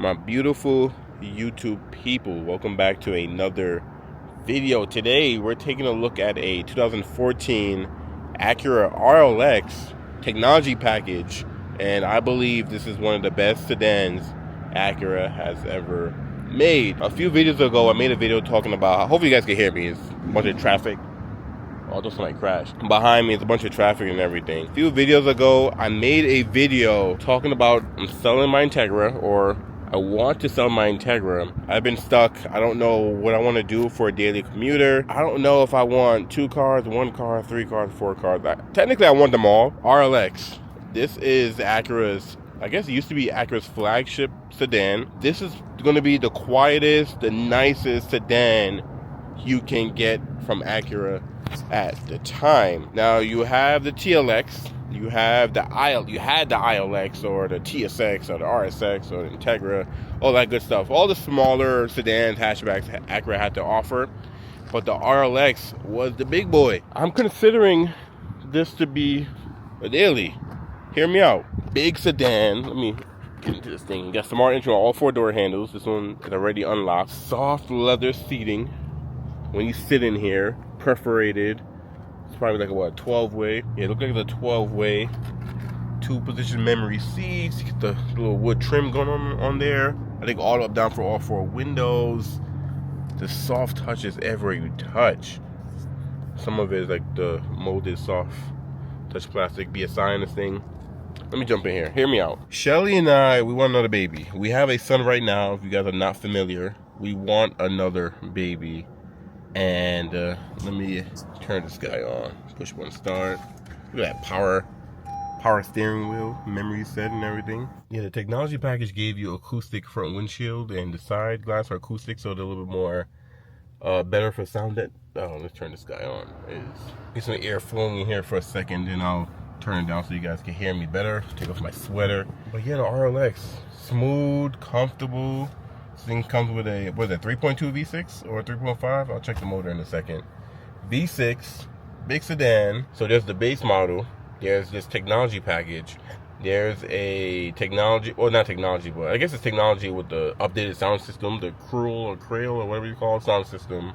My beautiful YouTube people, welcome back to another video. Today we're taking a look at a 2014 Acura RLX technology package, and I believe this is one of the best sedans Acura has ever made. A few videos ago I made a video talking about, hopefully you guys can hear me, it's a bunch of traffic. Although somebody crashed behind me, it's a bunch of traffic and everything. A few videos ago I made a video talking about I'm selling my Integra, or I want to sell my Integra. I've been stuck. I don't know what I want to do for a daily commuter. I don't know if I want 2 cars, 1 car, 3 cars, 4 cars. Technically I want them all. RLX. This is Acura's, I guess it used to be Acura's flagship sedan. This is going to be the quietest, the nicest sedan you can get from Acura at the time. Now you have the TLX, you have the ILX or the TSX or the RSX or the Integra, all that good stuff. All the smaller sedans, hatchbacks Acura had to offer, but the RLX was the big boy. I'm considering this to be a daily. Hear me out. Big sedan. Let me get into this thing. Got smart entry on all 4 door handles. This one is already unlocked. Soft leather seating. When you sit in here, perforated. It's probably like a, what, 12-way? Yeah, it looks like it's a 12-way. 2-position memory seats. You get the little wood trim going on there. I think all up down for all 4 windows. The soft touches everywhere you touch. Some of it is like the molded soft touch plastic. Be a sign of this thing. Let me jump in here. Hear me out. Shelly and I, we want another baby. We have a son right now. If you guys are not familiar, we want another baby. And let me turn this guy on. Push one start. Look at that power steering wheel, memory set and everything. Yeah, the technology package gave you acoustic front windshield, and the side glass are acoustic, so they're a little bit more better for sound. Let's turn this guy on. Get some air flowing in here for a second, then I'll turn it down so you guys can hear me better. Take off my sweater. But yeah, the RLX, smooth, comfortable. This thing comes with a, what is it, 3.2 V6 or 3.5? I'll check the motor in a second. V6, big sedan. So there's the base model. There's this technology package. There's a technology, or not technology, but I guess it's technology with the updated sound system, the Crail or whatever you call it, sound system.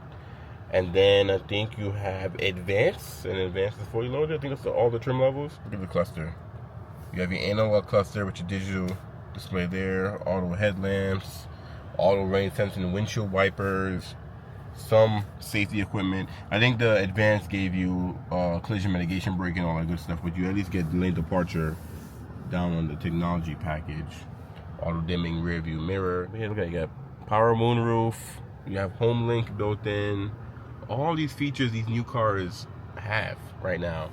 And then I think you have Advance, and Advance is fully loaded. I think that's all the trim levels. Look at the cluster. You have your analog cluster with your digital display there, auto headlamps, auto rain sensing windshield wipers, some safety equipment. I think the Advance gave you collision mitigation brake and all that good stuff, but you at least get delayed departure down on the technology package. Auto dimming rear view mirror. Yeah, look at, you got power moonroof. You have home link built in. All these features these new cars have right now.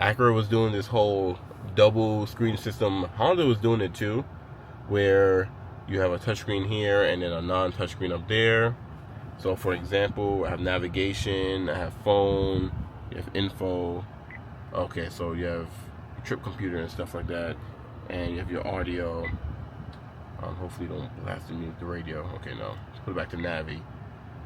Acura was doing this whole double screen system. Honda was doing it too, where you have a touchscreen here and then a non-touchscreen up there. So for example, I have navigation, I have phone, you have info. Okay, so you have your trip computer and stuff like that, and you have your audio. Hopefully don't blast the radio. Okay, no. Let's put it back to Navi.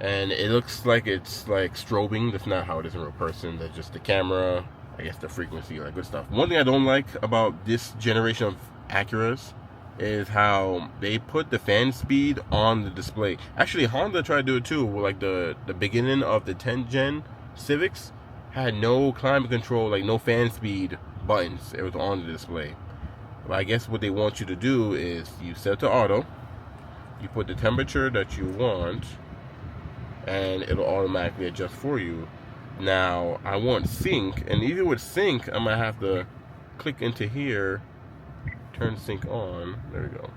And it looks like it's like strobing. That's not how it is in real person. That's just the camera, I guess the frequency, like good stuff. One thing I don't like about this generation of Acuras is how they put the fan speed on the display. Actually, Honda tried to do it too. Like the beginning of the 10th gen Civics had no climate control, like no fan speed buttons. It was on the display. But I guess what they want you to do is you set it to auto, you put the temperature that you want, and it'll automatically adjust for you. Now I want sync, and even with sync I might have to click into here, turn sync on. There we go.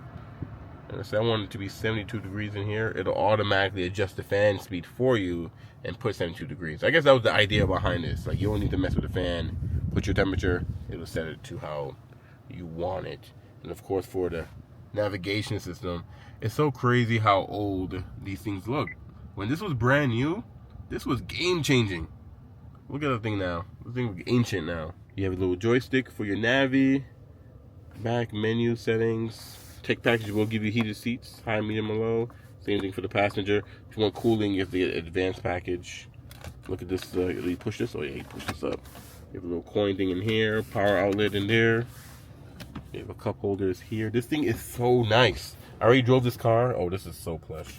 And let's say I want it to be 72 degrees in here. It'll automatically adjust the fan speed for you and put 72 degrees. I guess that was the idea behind this. Like, you don't need to mess with the fan. Put your temperature, it'll set it to how you want it. And of course, for the navigation system, it's so crazy how old these things look. When this was brand new, this was game changing. Look at the thing now. This thing is ancient now. You have a little joystick for your Navi. Back menu settings. Tech package will give you heated seats, high, medium, and low. Same thing for the passenger. If you want cooling, you have the advanced package. Look at this. You push this. Oh yeah, you push this up. You have a little coin thing in here. Power outlet in there. You have a cup holders here. This thing is so nice. I already drove this car. Oh, this is so plush.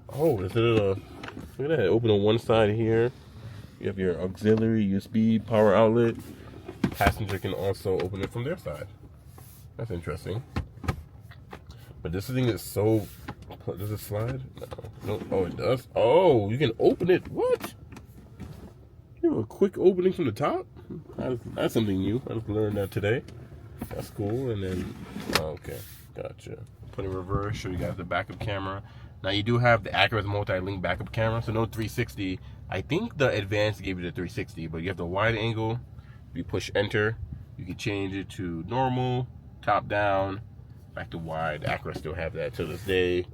Oh, is it look at that. Open on one side here. You have your auxiliary USB power outlet. Passenger can also open it from their side. That's interesting. But this thing is so... Does it slide? No. Oh, it does. Oh, you can open it. What? You have a quick opening from the top? That's something new. I just learned that today. That's cool. And then... okay. Gotcha. Put it in reverse. Show you guys the backup camera. Now, you do have the Acura's multi-link backup camera. So, no 360. I think the Advanced gave you the 360. But you have the wide angle. If you push enter, you can change it to normal, top down, back to wide. Acura still have that to this day.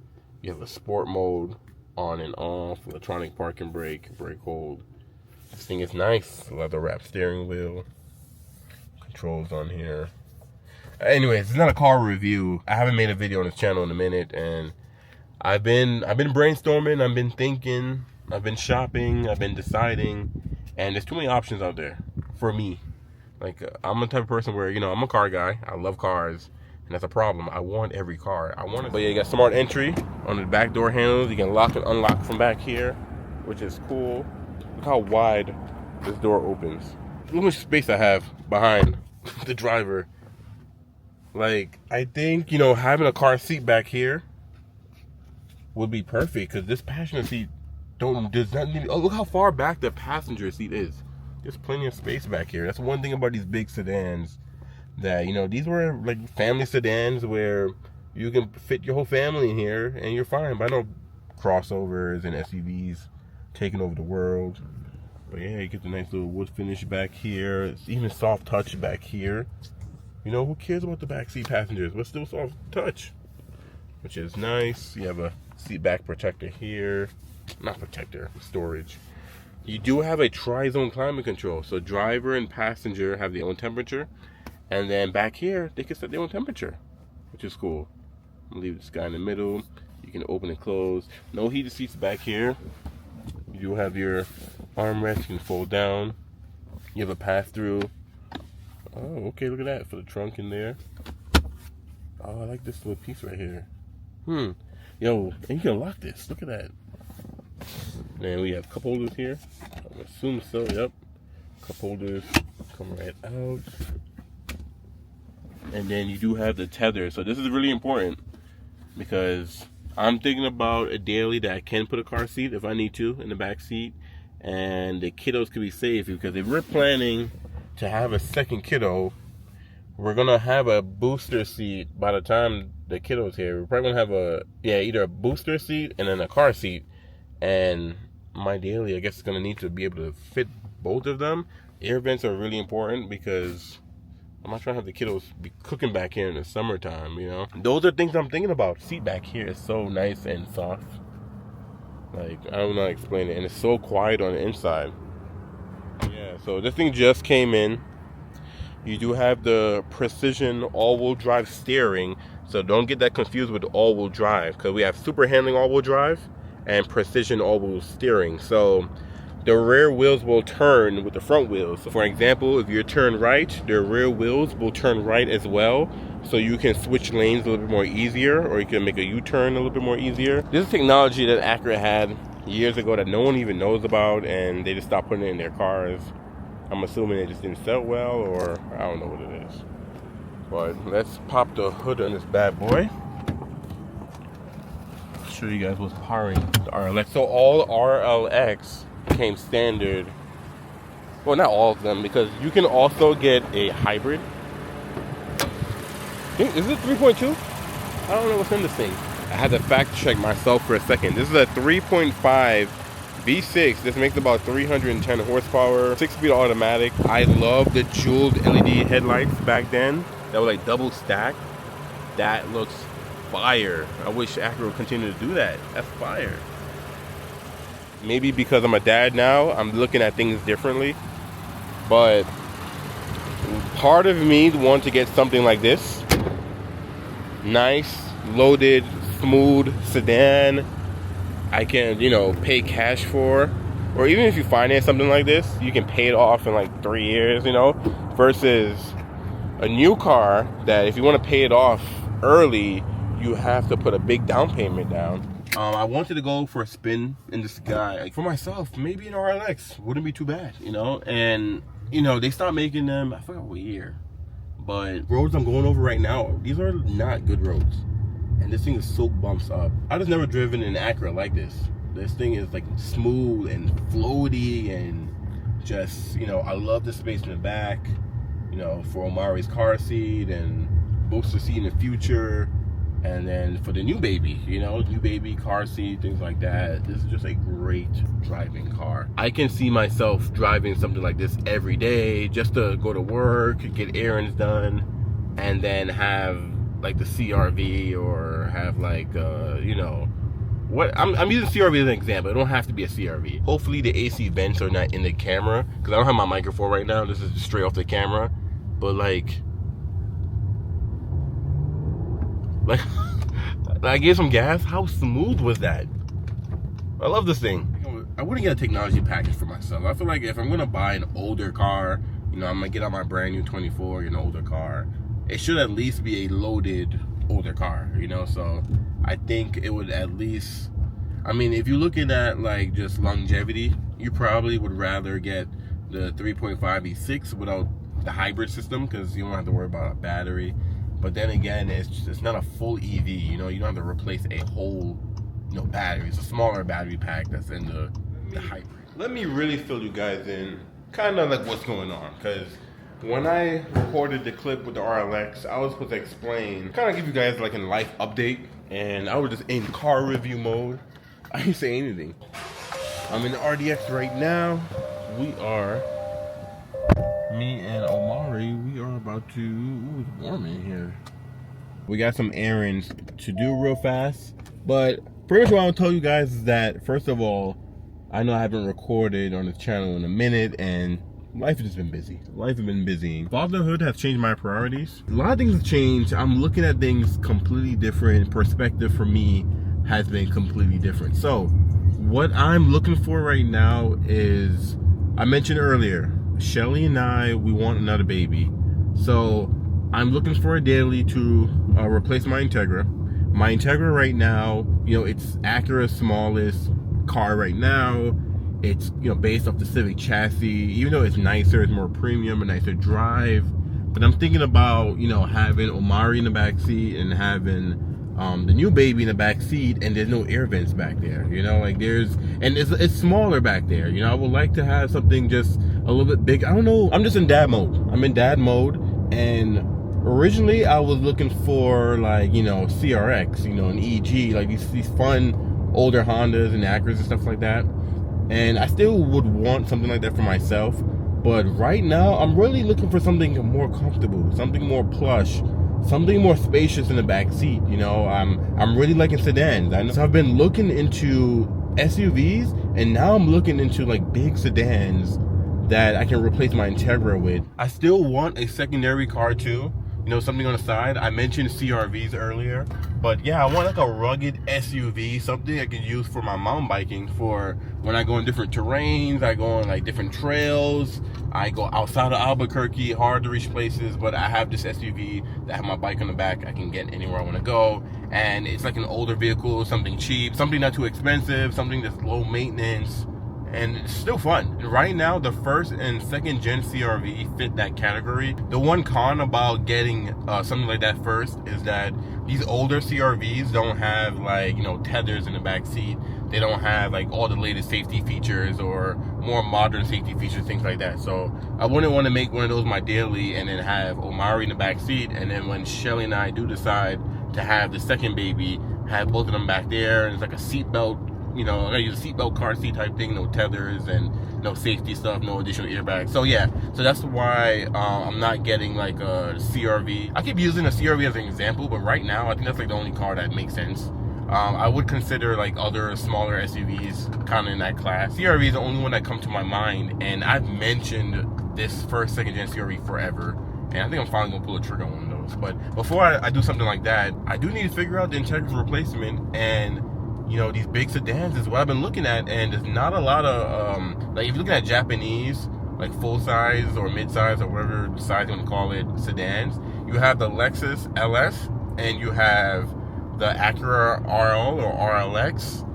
You have a sport mode, on and off, electronic parking brake, brake hold. This thing is nice. Leather wrap steering wheel. Controls on here. Anyways, it's not a car review. I haven't made a video on this channel in a minute, and I've been brainstorming, I've been thinking, I've been shopping, I've been deciding, and there's too many options out there for me. Like, I'm the type of person where, you know, I'm a car guy. I love cars, and that's a problem. I want every car. I want it. But yeah, you got smart entry on the back door handles. You can lock and unlock from back here, which is cool. Look how wide this door opens. Look how much space I have behind the driver. Like, I think, you know, having a car seat back here would be perfect, because this passenger seat does not need... Oh, look how far back the passenger seat is. There's plenty of space back here. That's one thing about these big sedans, that, you know, these were like family sedans where you can fit your whole family in here and you're fine. But I know crossovers and SUVs taking over the world. But yeah, you get the nice little wood finish back here. It's even soft touch back here. You know, who cares about the backseat passengers? But still soft touch, which is nice. You have a seat back protector here. Not protector, storage. You do have a tri-zone climate control, so driver and passenger have their own temperature, and then back here they can set their own temperature, which is cool. I'm gonna leave this guy in the middle. You can open and close. No heated seats back here. You do have your armrest. You can fold down. You have a pass-through. Oh, okay, look at that for the trunk in there. Oh, I like this little piece right here. Yo, and you can lock this. Look at that. And we have cup holders here. I assume so, yep. Cup holders come right out. And then you do have the tether. So this is really important, because I'm thinking about a daily that I can put a car seat if I need to in the back seat. And the kiddos can be safe, because if we're planning to have a second kiddo, we're going to have a booster seat by the time the kiddo's here. We're probably going to have either a booster seat and then a car seat. And my daily, I guess, is going to need to be able to fit both of them. Air vents are really important, because I'm not trying to have the kiddos be cooking back here in the summertime, you know. Those are things I'm thinking about. Seat back here is so nice and soft. Like, I don't know how to explain it. And it's so quiet on the inside. Yeah, so this thing just came in. You do have the precision all-wheel drive steering. So don't get that confused with all-wheel drive, because we have super handling all-wheel drive and precision all-wheel steering. So the rear wheels will turn with the front wheels. So for example, if you turn right, the rear wheels will turn right as well. So you can switch lanes a little bit more easier, or you can make a U-turn a little bit more easier. This is technology that Acura had years ago that no one even knows about, and they just stopped putting it in their cars. I'm assuming it just didn't sell well, or I don't know what it is. But let's pop the hood on this bad boy. Show you guys what's powering the RLX. So all RLX came standard. Well, not all of them, because you can also get a hybrid. Is it 3.2? I don't know what's in this thing. I had to fact check myself for a second. This is a 3.5 V6. This makes about 310 horsepower, 6-speed automatic. I love the jeweled LED headlights back then. That were like double stacked. That looks fire. I wish Acura would continue to do that. That's fire. Maybe because I'm a dad now, I'm looking at things differently. But part of me wants to get something like this. Nice, loaded, smooth sedan. I can, you know, pay cash for. Or even if you finance something like this, you can pay it off in like 3 years, you know. Versus a new car that if you want to pay it off early, you have to put a big down payment down. I wanted to go for a spin in this guy. Like, for myself, maybe an RLX wouldn't be too bad, you know? And, you know, they stopped making them, I forgot what year. But roads I'm going over right now, these are not good roads. And this thing is so bumps up. I just never driven an Acura like this. This thing is like smooth and floaty and just, you know, I love the space in the back, you know, for Omari's car seat and booster seat in the future. And then for the new baby, you know, new baby car seat, things like that. This is just a great driving car. I can see myself driving something like this every day just to go to work, get errands done, and then have like the CRV or have like, you know, what I'm using CRV as an example. It don't have to be a CRV. Hopefully the AC vents are not in the camera because I don't have my microphone right now. This is just straight off the camera. But like I gave some gas. How smooth was that? I love this thing. I wouldn't get a technology package for myself. I feel like if I'm gonna buy an older car, you know, I'm gonna get out my brand new 24, an older car, it should at least be a loaded older car, you know? So I think it would at least, I mean, if you're looking at like just longevity, you probably would rather get the 3.5 V6 without the hybrid system because you don't have to worry about a battery. But then again, it's not a full EV, you know, you don't have to replace a whole, you know, battery. It's a smaller battery pack that's in the hybrid. Let me really fill you guys in kind of like what's going on, because when I recorded the clip with the RLX, I was supposed to explain, kind of give you guys like a life update, and I was just in car review mode. I didn't say anything. I'm in the RDX right now. Me and Omari, we are about to, ooh, it's warm in here. We got some errands to do real fast, but pretty much what I'll tell you guys is that, first of all, I know I haven't recorded on the channel in a minute, and life has just been busy. Life has been busy. Fatherhood has changed my priorities. A lot of things have changed. I'm looking at things completely different. Perspective for me has been completely different. So what I'm looking for right now is, I mentioned earlier, Shelly and I, we want another baby. So I'm looking for a daily to replace my Integra. My Integra right now, you know, it's Acura's smallest car right now. It's, you know, based off the Civic chassis. Even though it's nicer, it's more premium, a nicer drive. But I'm thinking about, you know, having Omari in the back seat and having the new baby in the back seat, and there's no air vents back there, you know, like it's smaller back there, you know. I would like to have something just a little bit big. I don't know, I'm just in dad mode. I'm in dad mode, and originally I was looking for like, you know, CRX, you know, an EG, like these fun older Hondas and Acuras and stuff like that, and I still would want something like that for myself. But right now I'm really looking for something more comfortable, something more plush, something more spacious in the back seat. You know, I'm really liking sedans. So I've been looking into SUVs, and now I'm looking into like big sedans that I can replace my Integra with. I still want a secondary car too, you know, something on the side. I mentioned CRVs earlier, but yeah, I want like a rugged SUV, something I can use for my mountain biking, for when I go in different terrains, I go on like different trails, I go outside of Albuquerque, hard to reach places, but I have this SUV that I have my bike on the back. I can get anywhere I want to go, and it's like an older vehicle, something cheap, something not too expensive, something that's low maintenance, and it's still fun. Right now, the first and second gen CRV fit that category. The one con about getting something like that first is that these older CRVs don't have like, you know, tethers in the back seat. They don't have like all the latest safety features or more modern safety features, things like that. So I wouldn't want to make one of those my daily and then have Omari in the back seat, and then when Shelly and I do decide to have the second baby, have both of them back there, and it's like a seatbelt, you know, I gotta use a seatbelt car seat type thing, no tethers and no safety stuff, no additional airbags. So yeah, so that's why I'm not getting like a CRV. I keep using a CRV as an example, but right now I think that's like the only car that makes sense. I would consider like other smaller SUVs kind of in that class. CRV is the only one that comes to my mind, and I've mentioned this first, second gen CRV forever, and I think I'm finally gonna pull a trigger on one of those. But before I do something like that, I do need to figure out the Integra's replacement, and you know, these big sedans is what I've been looking at, and there's not a lot of like if you're looking at Japanese like full size or mid size or whatever size you want to call it sedans, you have the Lexus LS and you have the Acura RL or RLX,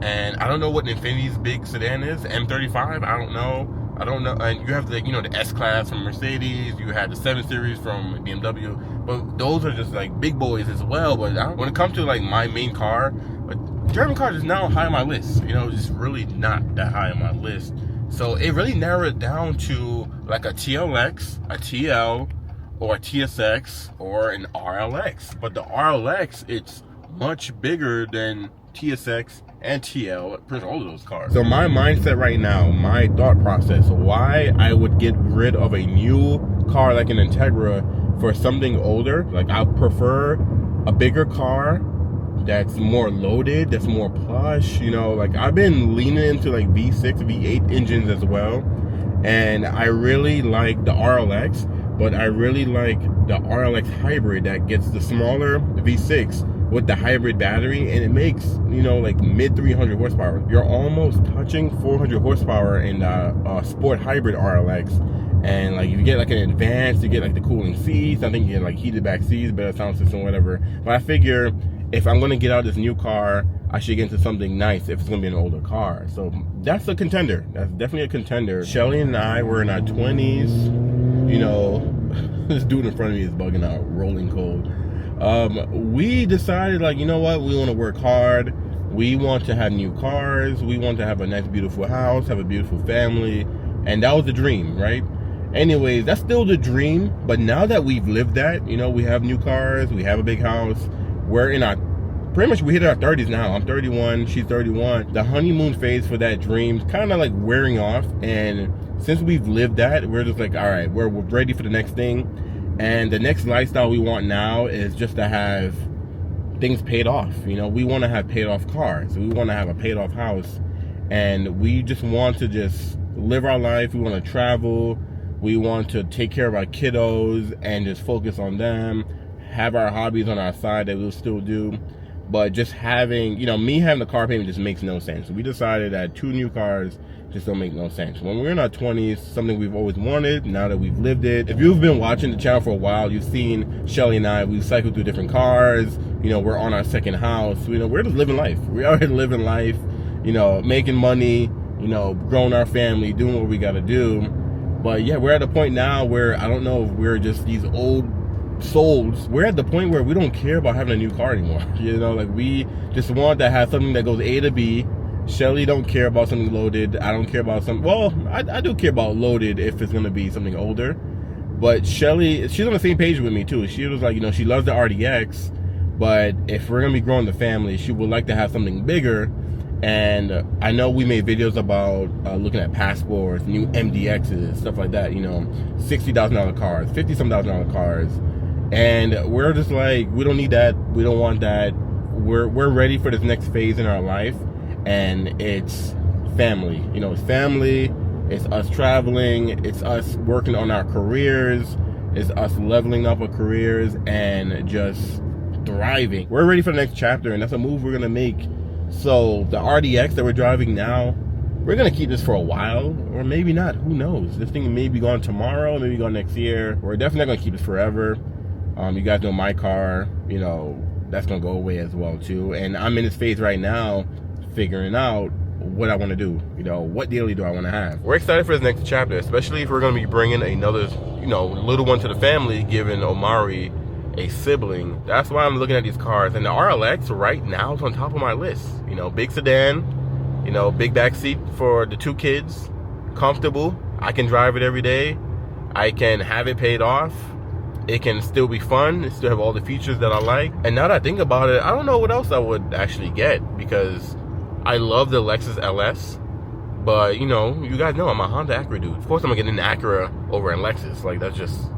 and I don't know what Infinity's big sedan is, M35. I don't know. And you have the the S Class from Mercedes. You had the 7 Series from BMW. But those are just like big boys as well. But when it comes to like my main car, German cars is now high on my list. Just really not that high on my list. So it really narrowed it down to like a TLX, a TL, or a TSX, or an RLX. But the RLX, it's much bigger than TSX and TL, pretty much all of those cars. So my mindset right now, my thought process, why I would get rid of a new car like an Integra for something older, like I prefer a bigger car that's more loaded, that's more plush, like I've been leaning into like V6, V8 engines as well, and I really like the RLX, but I really like the RLX hybrid that gets the smaller V6 with the hybrid battery, and it makes like mid 300 horsepower. You're almost touching 400 horsepower in the sport hybrid RLX, and like if you get like an advanced, you get like the cooling seats. I think you get like heated back seats, better sound system, whatever. But I figure if I'm gonna get out this new car, I should get into something nice if it's gonna be an older car. So that's a contender. That's definitely a contender. Shelly and I were in our 20s. This dude in front of me is bugging out, rolling cold. We decided, like, you know what, we want to work hard, we want to have new cars, we want to have a nice beautiful house, have a beautiful family, and that was the dream, right? Anyways, that's still the dream, but now that we've lived that, we have new cars, we have a big house, we're in our, pretty much we hit our 30s now. I'm 31, she's 31. The honeymoon phase for that dream kind of like wearing off, and since we've lived that, we're just like, all right, we're ready for the next thing. And the next lifestyle we want now is just to have things paid off. We want to have paid off cars. We want to have a paid off house. And we just want to just live our life. We want to travel. We want to take care of our kiddos and just focus on them. Have our hobbies on our side that we'll still do. But just having, me having the car payment just makes no sense. So we decided that 2 new cars just don't make no sense. When we're in our 20s, something we've always wanted, now that we've lived it. If you've been watching the channel for a while, you've seen Shelly and I, we've cycled through different cars, we're on our second house, we're just living life. We're out here living life, making money, growing our family, doing what we gotta do. But yeah, we're at a point now where I don't know if we're just these old souls. We're at the point where we don't care about having a new car anymore. Like we just want to have something that goes A to B. Shelly don't care about something loaded. I don't care about something, well, I do care about loaded if it's gonna be something older. But Shelly, she's on the same page with me too. She was like, she loves the RDX, but if we're gonna be growing the family, she would like to have something bigger. And I know we made videos about looking at passports, new MDXs, stuff like that, $60,000 cars, $50,000 cars. And we're just like, we don't need that, we don't want that. We're ready for this next phase in our life. And it's family, it's family, it's us traveling, it's us working on our careers, it's us leveling up our careers and just thriving. We're ready for the next chapter, and that's a move we're gonna make. So the RDX that we're driving now, we're gonna keep this for a while, or maybe not, who knows? This thing may be gone tomorrow, maybe gone next year. We're definitely not gonna keep this forever. You guys know my car, that's gonna go away as well too. And I'm in this phase right now, figuring out what I want to do, what daily do I want to have. We're excited for this next chapter, especially if we're going to be bringing another, little one to the family, giving Omari a sibling. That's why I'm looking at these cars. And the RLX right now is on top of my list. Big sedan, big back seat for the 2 kids, comfortable. I can drive it every day. I can have it paid off. It can still be fun. It still have all the features that I like. And now that I think about it, I don't know what else I would actually get, because I love the Lexus LS, but you guys know I'm a Honda Acura dude. Of course I'm gonna get an Acura over in Lexus. Like that's just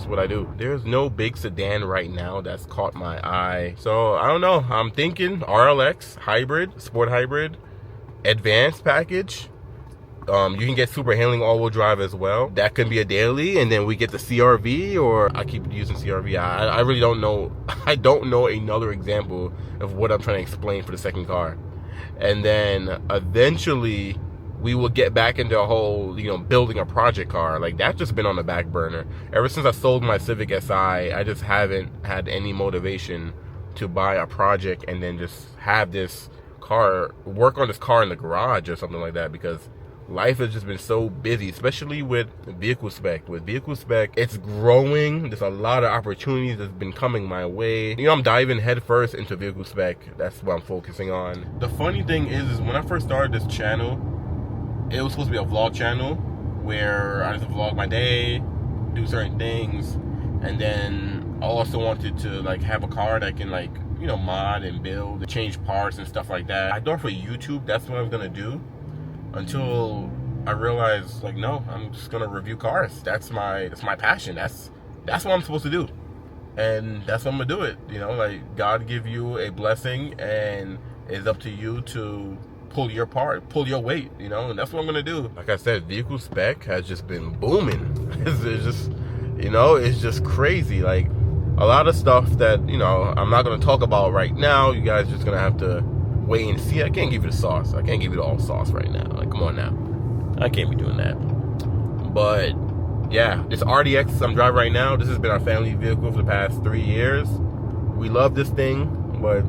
what I do. There's no big sedan right now that's caught my eye. So I don't know. I'm thinking RLX, hybrid, sport hybrid, advanced package. You can get super handling all-wheel drive as well. That can be a daily, and then we get the CRV, or I keep using CRV. I really don't know. I don't know another example of what I'm trying to explain for the second car. And then eventually we will get back into a whole, building a project car. Like that's just been on the back burner. Ever since I sold my Civic Si, I just haven't had any motivation to buy a project and then just have this car, work on this car in the garage or something like that, because life has just been so busy, especially with vehicle spec. With vehicle spec, it's growing. There's a lot of opportunities that's been coming my way. You know, I'm diving headfirst into vehicle spec. That's what I'm focusing on. The funny thing is when I first started this channel, it was supposed to be a vlog channel where I just vlog my day, do certain things, and then I also wanted to like have a car that can like, you know, mod and build, change parts and stuff like that. I thought for YouTube that's what I was gonna do, until I realized, like, no, I'm just gonna review cars. That's my passion. That's what I'm supposed to do, and that's what I'm gonna do it. You know, like, God give you a blessing, and it's up to you to pull your part, pull your weight. You know, and that's what I'm gonna do. Like I said, vehicle spec has just been booming. It's just, you know, it's just crazy. Like, a lot of stuff that, you know, I'm not gonna talk about right now. You guys just gonna have to wait and see. I can't give you the sauce. I can't give you the all sauce right now. Like, come on now. I can't be doing that. But yeah, this RDX I'm driving right now, this has been our family vehicle for the past 3 years. We love this thing, but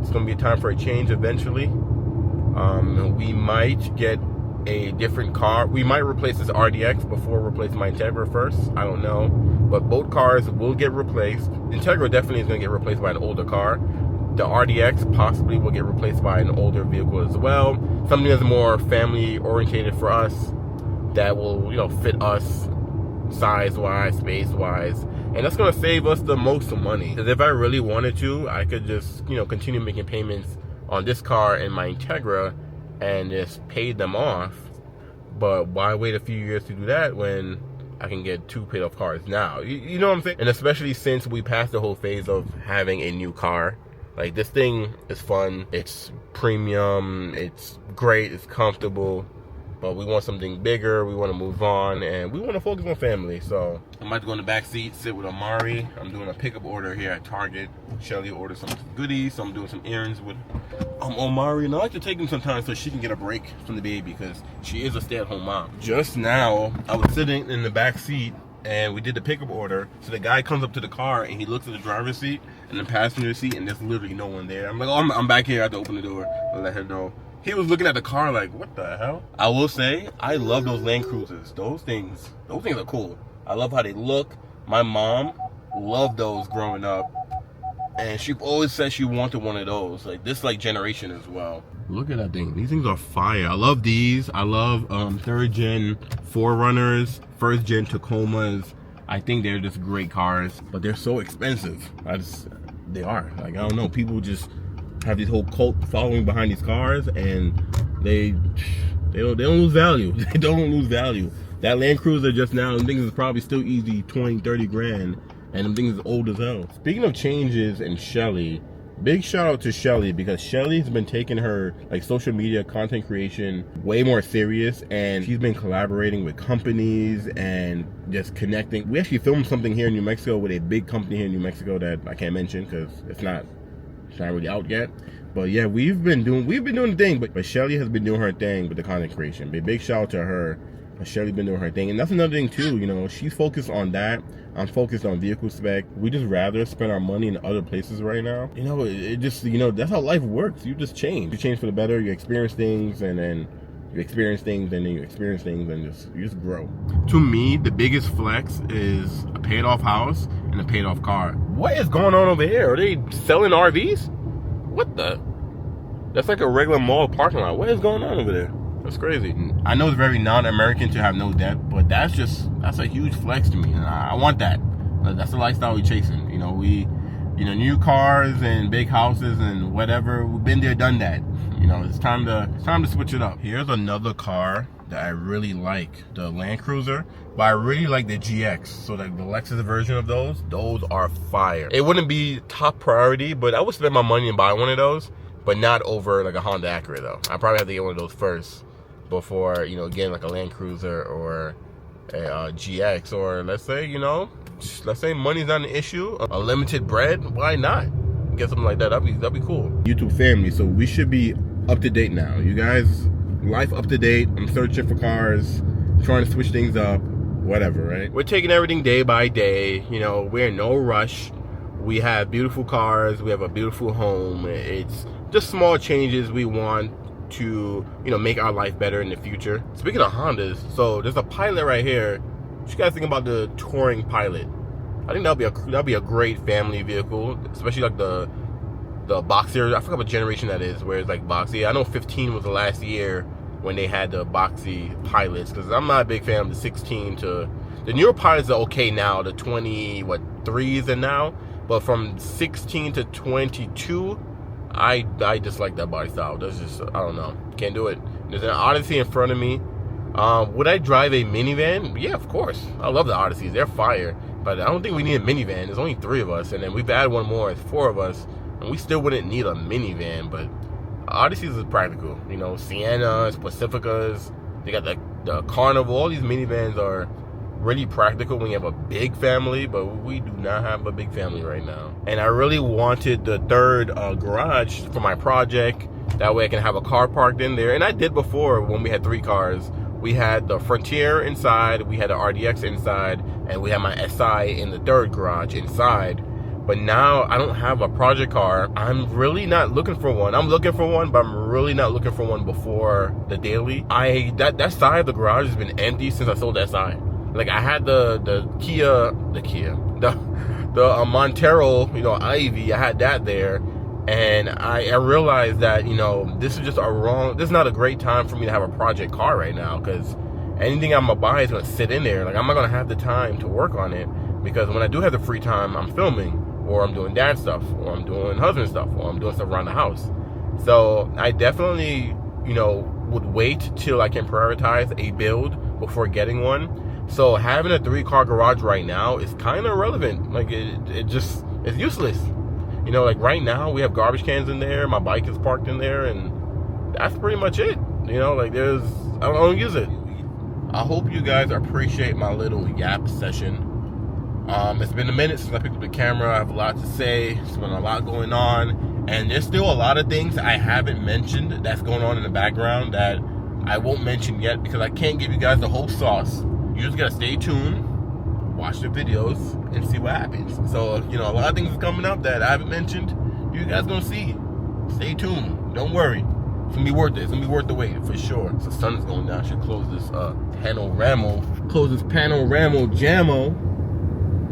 it's gonna be a time for a change eventually. We might get a different car. We might replace this RDX before replacing my Integra first. I don't know. But both cars will get replaced. Integra definitely is gonna get replaced by an older car. The RDX possibly will get replaced by an older vehicle as well. Something that's more family orientated for us, that will, you know, fit us size-wise, space-wise. And that's gonna save us the most money. Because if I really wanted to, I could just, you know, continue making payments on this car and my Integra and just pay them off. But why wait a few years to do that when I can get 2 paid off cars now? You know what I'm saying? And especially since we passed the whole phase of having a new car. Like, this thing is fun, it's premium, it's great, it's comfortable, but we want something bigger, we want to move on, and we want to focus on family. So I'm about to go in the back seat, sit with Amari. I'm doing a pickup order here at Target. Shelly ordered some goodies, so I'm doing some errands with Amari, and I like to take them sometimes so she can get a break from the baby, because she is a stay-at-home mom. Just now, I was sitting in the back seat, and we did the pickup order. So the guy comes up to the car and he looks at the driver's seat and the passenger seat, and there's literally no one there. I'm like, oh, I'm back here. I have to open the door. I'll let him know. He was looking at the car like, what the hell? I will say, I love those Land Cruisers. Those things are cool. I love how they look. My mom loved those growing up, and she always said she wanted one of those. Like, this like generation as well. Look at that thing. These things are fire. I love these. I love 3rd gen 4Runners, 1st gen Tacomas. I think they're just great cars, but they're so expensive. They are. Like, I don't know. People just have this whole cult following behind these cars, and they don't lose value. They don't lose value. That Land Cruiser just now, them things is probably still easy 20, 30 grand, and them things is old as hell. Speaking of changes and Shelly, big shout out to Shelly, because Shelly's been taking her like social media content creation way more serious, and she's been collaborating with companies and just connecting. We actually filmed something here in New Mexico with a big company here in New Mexico that I can't mention because it's not really out yet. But yeah, we've been doing the thing, but Shelly has been doing her thing with the content creation. Big shout out to her. Shelly been doing her thing, and that's another thing too. You know, she's focused on that. I'm focused on vehicle spec. We just rather spend our money in other places right now. You know, it just, you know, that's how life works. You just change. You change for the better. You experience things, and then you experience things, and then you experience things, and you just grow. To me, the biggest flex is a paid off house and a paid off car. What is going on over here? Are they selling RVs? What the? That's like a regular mall parking lot. What is going on over there? That's crazy. I know it's very non-American to have no debt, but that's a huge flex to me, and I want that. That's the lifestyle we're chasing. You know, new cars and big houses and whatever. We've been there, done that. You know, it's time to switch it up. Here's another car that I really like, the Land Cruiser, but I really like the GX. So like the Lexus version of those are fire. It wouldn't be top priority, but I would spend my money and buy one of those, but not over like a Honda Acura though. I probably have to get one of those first before, you know, getting like a Land Cruiser or a GX, or let's say money's not an issue, a limited bread, why not get something like that? That'd be cool. YouTube family, so we should be up to date now. You guys, life up to date. I'm searching for cars, trying to switch things up, whatever, right? We're taking everything day by day. You know, we're in no rush. We have beautiful cars. We have a beautiful home. It's just small changes we want to, make our life better in the future. Speaking of Hondas, so there's a Pilot right here. What you guys think about the touring Pilot? I think that'll be a great family vehicle, especially like the boxier. I forgot what generation that is, where it's like boxy. I know 15 was the last year when they had the boxy Pilots, because I'm not a big fan of the 16 to the newer Pilots are okay now. The 3s and now, but from 16 to 22, I dislike that body style. That's just, I don't know, can't do it. There's an Odyssey in front of me. Would I drive a minivan? Yeah, of course. I love the Odysseys. They're fire. But I don't think we need a minivan. There's only 3 of us, and then we've added one more. It's 4 of us, and we still wouldn't need a minivan. But Odysseys is practical. Siennas, Pacificas. They got the Carnival. All these minivans are really practical when you have a big family, but we do not have a big family right now. And I really wanted the 3rd garage for my project. That way I can have a car parked in there. And I did before when we had 3 cars. We had the Frontier inside, we had the RDX inside, and we had my SI in the 3rd garage inside. But now I don't have a project car. I'm really not looking for one. I'm looking for one, but I'm really not looking for one before the daily. That side of the garage has been empty since I sold the SI. Like, I had the Montero, Ivy. I had that there, and I realized that this is just this is not a great time for me to have a project car right now, because anything I'm gonna buy is gonna sit in there. Like, I'm not gonna have the time to work on it, because when I do have the free time, I'm filming, or I'm doing dad stuff, or I'm doing husband stuff, or I'm doing stuff around the house. So I definitely would wait till I can prioritize a build before getting one. So having a 3-car garage right now is kind of irrelevant. Like, it's useless. Like right now we have garbage cans in there. My bike is parked in there, and that's pretty much it. Like I don't use it. I hope you guys appreciate my little yap session. It's been a minute since I picked up the camera. I have a lot to say. There's been a lot going on, and there's still a lot of things I haven't mentioned that's going on in the background that I won't mention yet, because I can't give you guys the whole sauce. You just gotta stay tuned, watch the videos, and see what happens. So, a lot of things are coming up that I haven't mentioned. You guys gonna see. Stay tuned. Don't worry. It's gonna be worth it. It's gonna be worth the wait, for sure. So the sun is going down. I should close this panorama. Close this panorama jammo.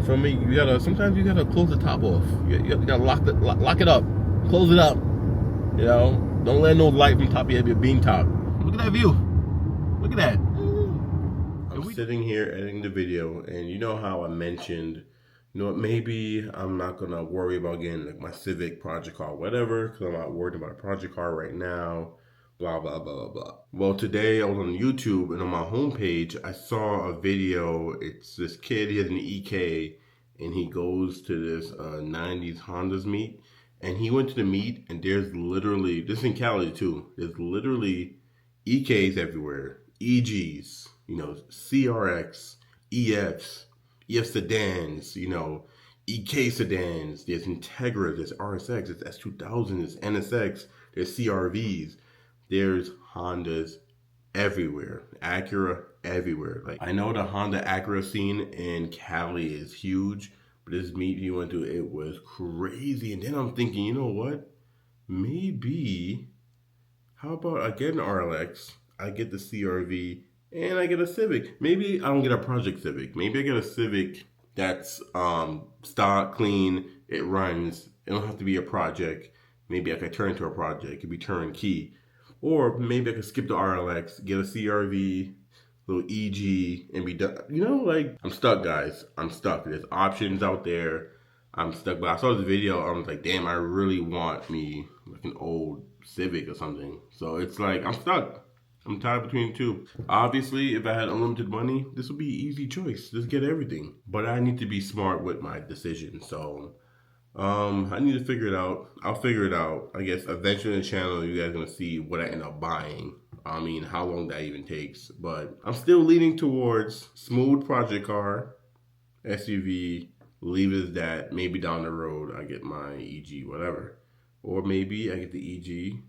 For me, sometimes you gotta close the top off. You gotta lock it up. Close it up. Don't let no light from top of your bean top. Look at that view. Look at that. I'm sitting here editing the video, and you know how I mentioned, maybe I'm not gonna worry about getting like my Civic project car, whatever, because I'm not worried about a project car right now. Blah blah blah blah blah. Well, today I was on YouTube, and on my homepage I saw a video. It's this kid. He has an EK, and he goes to this 90s Hondas meet, and he went to the meet, and there's literally, this is in Cali too, there's literally EKs everywhere, EGs, CRX, EFs, EF sedans, EK sedans, there's Integras, there's RSX, there's S2000, there's NSX, there's CRVs, there's Hondas everywhere, Acura everywhere. Like, I know the Honda Acura scene in Cali is huge, but this meet he went to, it was crazy. And then I'm thinking, you know what? Maybe, how about I get an RLX, I get the CRV, and I get a Civic. Maybe I don't get a Project Civic. Maybe I get a Civic that's stock, clean, it runs. It don't have to be a project. Maybe I could turn into a project. It could be turnkey. Or maybe I could skip the RLX, get a CRV, little EG, and be done. I'm stuck, guys. I'm stuck. There's options out there. I'm stuck. But I saw this video. I was like, damn, I really want me like an old Civic or something. So it's like, I'm stuck. I'm tied between the two. Obviously, if I had unlimited money, this would be an easy choice. Just get everything. But I need to be smart with my decision. So I need to figure it out. I'll figure it out. I guess eventually in the channel, you guys are going to see what I end up buying. I mean, how long that even takes. But I'm still leaning towards smooth project car, SUV, leave it as that. Maybe down the road, I get my EG, whatever. Or maybe I get the EG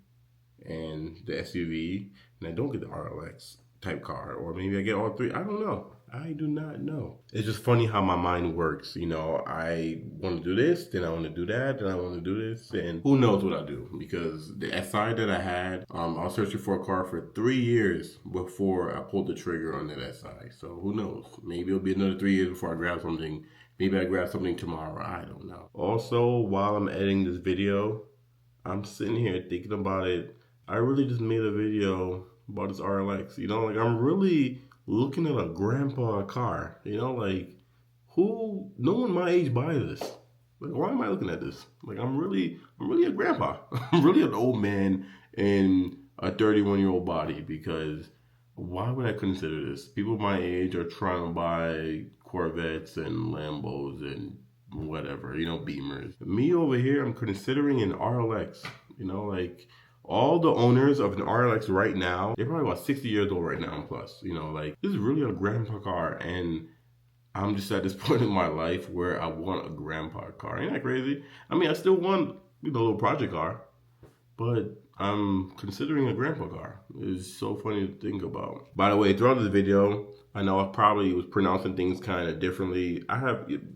and the SUV, and I don't get the RLX. type car, or maybe I get all three. I don't know. I do not know. It's just funny how my mind works. You know, I want to do this, then I want to do that, then I want to do this, and who knows what I'll do. Because the SI that I had, I was searching for a car for 3 years before I pulled the trigger on that SI. So who knows? Maybe it'll be another 3 years before I grab something. Maybe I grab something tomorrow. I don't know. Also, while I'm editing this video, I'm sitting here thinking about it. I really just made a video about this RLX. You know, like I'm really looking at a grandpa car. You know, like who? No one my age buys this. Like, why am I looking at this? Like, I'm really a grandpa. I'm really an old man in a 31-year-old body because why would I consider this? People my age are trying to buy Corvettes and Lambos and whatever, you know, Beamers. Me over here, I'm considering an RLX. You know, like all the owners of an RLX right now, they're probably about 60 years old right now and plus. You know, like this is really a grandpa car, and I'm just at this point in my life where I want a grandpa car. Ain't that crazy? I mean, I still want, you know, a little project car, but I'm considering a grandpa car. It's so funny to think about. By the way, throughout this video, I know I probably was pronouncing things kind of differently.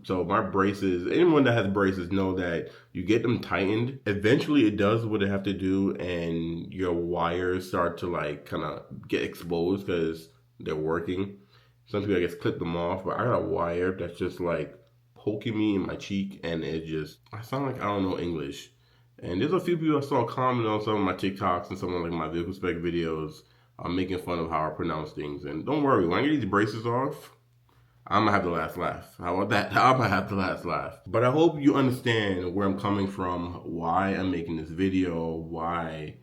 So my braces, anyone that has braces know that you get them tightened. Eventually it does what it have to do, and your wires start to like kind of get exposed because they're working. Some people, I guess, clip them off, but I got a wire that's just like poking me in my cheek, and I sound like I don't know English. And there's a few people I saw comment on some of my TikToks and some of like my vehicle spec videos. I'm making fun of how I pronounce things. And don't worry, when I get these braces off, I'm gonna have the last laugh. How about that? I'm gonna have the last laugh. But I hope you understand where I'm coming from, why I'm making this video, why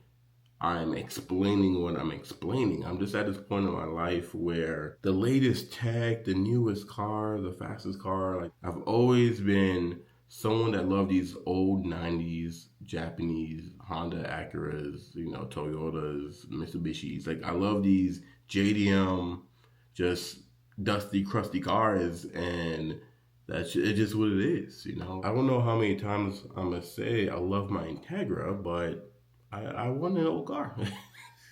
I'm explaining what I'm explaining. I'm just at this point in my life where the latest tech, the newest car, the fastest car, like I've always been someone that loved these old 90s Japanese Honda Acuras, you know, Toyotas, Mitsubishis. Like I love these JDM, just dusty, crusty cars, and that's it's just what it is, you know. I don't know how many times I'm gonna say I love my Integra, but I want an old car.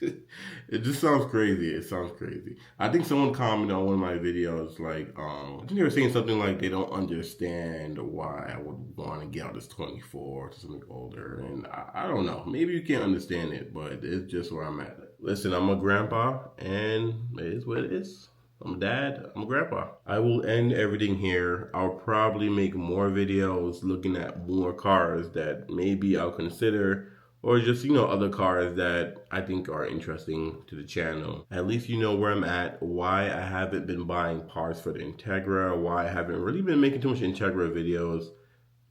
It just sounds crazy. It sounds crazy. I think someone commented on one of my videos, like, I think they were saying something like they don't understand why I would want to get out this 24 to something older. And I don't know. Maybe you can't understand it, but it's just where I'm at. Listen, I'm a grandpa, and it is what it is. I'm a dad, I'm a grandpa. I will end everything here. I'll probably make more videos looking at more cars that maybe I'll consider, or just, you know, other cars that I think are interesting to the channel. At least you know where I'm at, why I haven't been buying parts for the Integra, why I haven't really been making too much Integra videos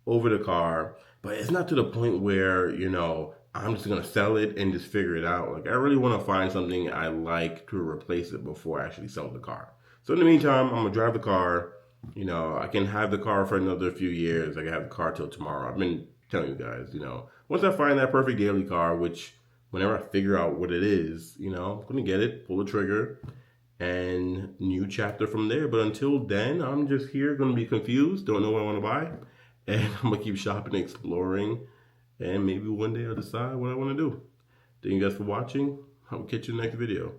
over the car. But it's not to the point where, you know, I'm just gonna sell it and just figure it out. Like I really wanna find something I like to replace it before I actually sell the car. So in the meantime, I'm gonna drive the car. You know, I can have the car for another few years. I can have the car till tomorrow. I've been telling you guys, you know, once I find that perfect daily car, which whenever I figure out what it is, you know, I'm gonna get it, pull the trigger, and new chapter from there. But until then, I'm just here, gonna be confused, don't know what I wanna buy, and I'm gonna keep shopping, exploring, and maybe one day I'll decide what I wanna do. Thank you guys for watching. I'll catch you in the next video.